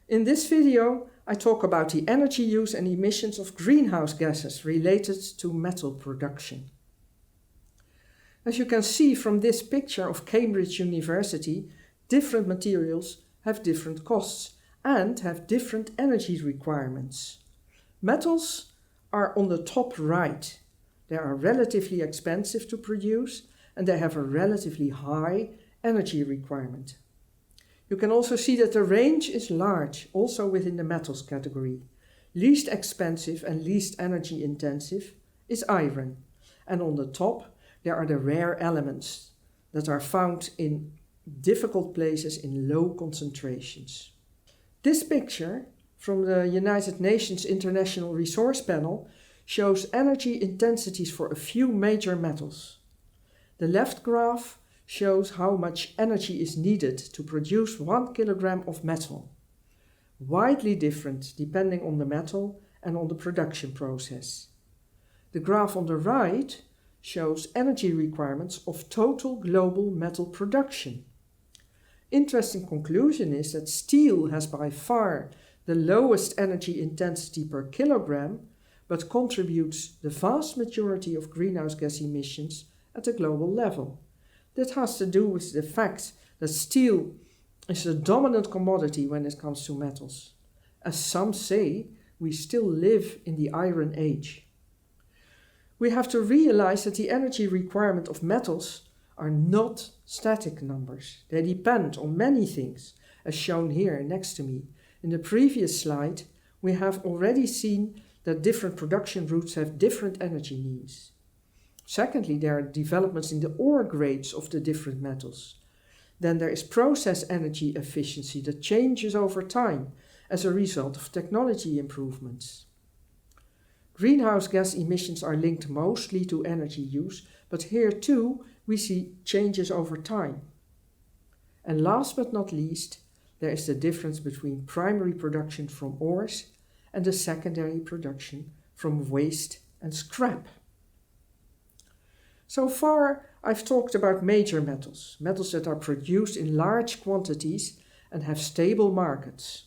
In this video, I talk about the energy use and emissions of greenhouse gases related to metal production. As you can see from this picture of Cambridge University, different materials have different costs and have different energy requirements. Metals are on the top right. They are relatively expensive to produce and they have a relatively high energy requirement. You can also see that the range is large, also within the metals category. Least expensive and least energy intensive is iron. And on the top, there are the rare elements that are found in difficult places in low concentrations. This picture from the United Nations International Resource Panel shows energy intensities for a few major metals. The left graph shows how much energy is needed to produce 1 kilogram of metal. Widely different depending on the metal and on the production process. The graph on the right shows energy requirements of total global metal production. Interesting conclusion is that steel has by far the lowest energy intensity per kilogram, but contributes the vast majority of greenhouse gas emissions at a global level. That has to do with the fact that steel is the dominant commodity when it comes to metals. As some say, we still live in the Iron Age. We have to realize that the energy requirement of metals are not static numbers. They depend on many things, as shown here next to me. In the previous slide, we have already seen that different production routes have different energy needs. Secondly, there are developments in the ore grades of the different metals. Then there is process energy efficiency that changes over time as a result of technology improvements. Greenhouse gas emissions are linked mostly to energy use, but here too we see changes over time. And last but not least, there is the difference between primary production from ores and the secondary production from waste and scrap. So far, I've talked about major metals, metals that are produced in large quantities and have stable markets.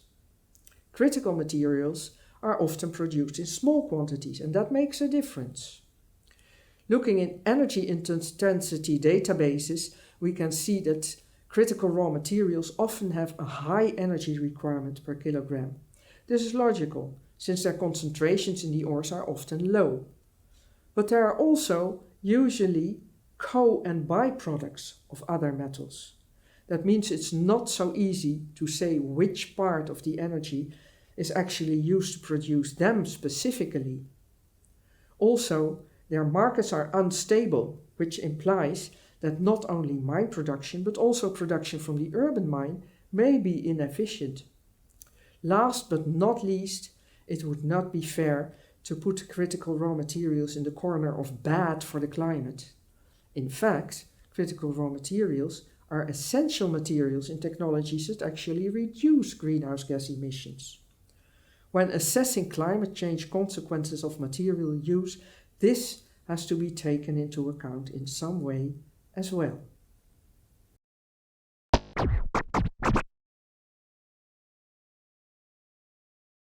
Critical materials are often produced in small quantities, and that makes a difference. Looking in energy intensity databases, we can see that critical raw materials often have a high energy requirement per kilogram. This is logical, since their concentrations in the ores are often low. But there are also usually co- and byproducts of other metals. That means it's not so easy to say which part of the energy is actually used to produce them specifically. Also, their markets are unstable, which implies that not only mine production but also production from the urban mine may be inefficient. Last but not least, it would not be fair to put critical raw materials in the corner of bad for the climate. In fact, critical raw materials are essential materials in technologies that actually reduce greenhouse gas emissions. When assessing climate change consequences of material use, this has to be taken into account in some way as well.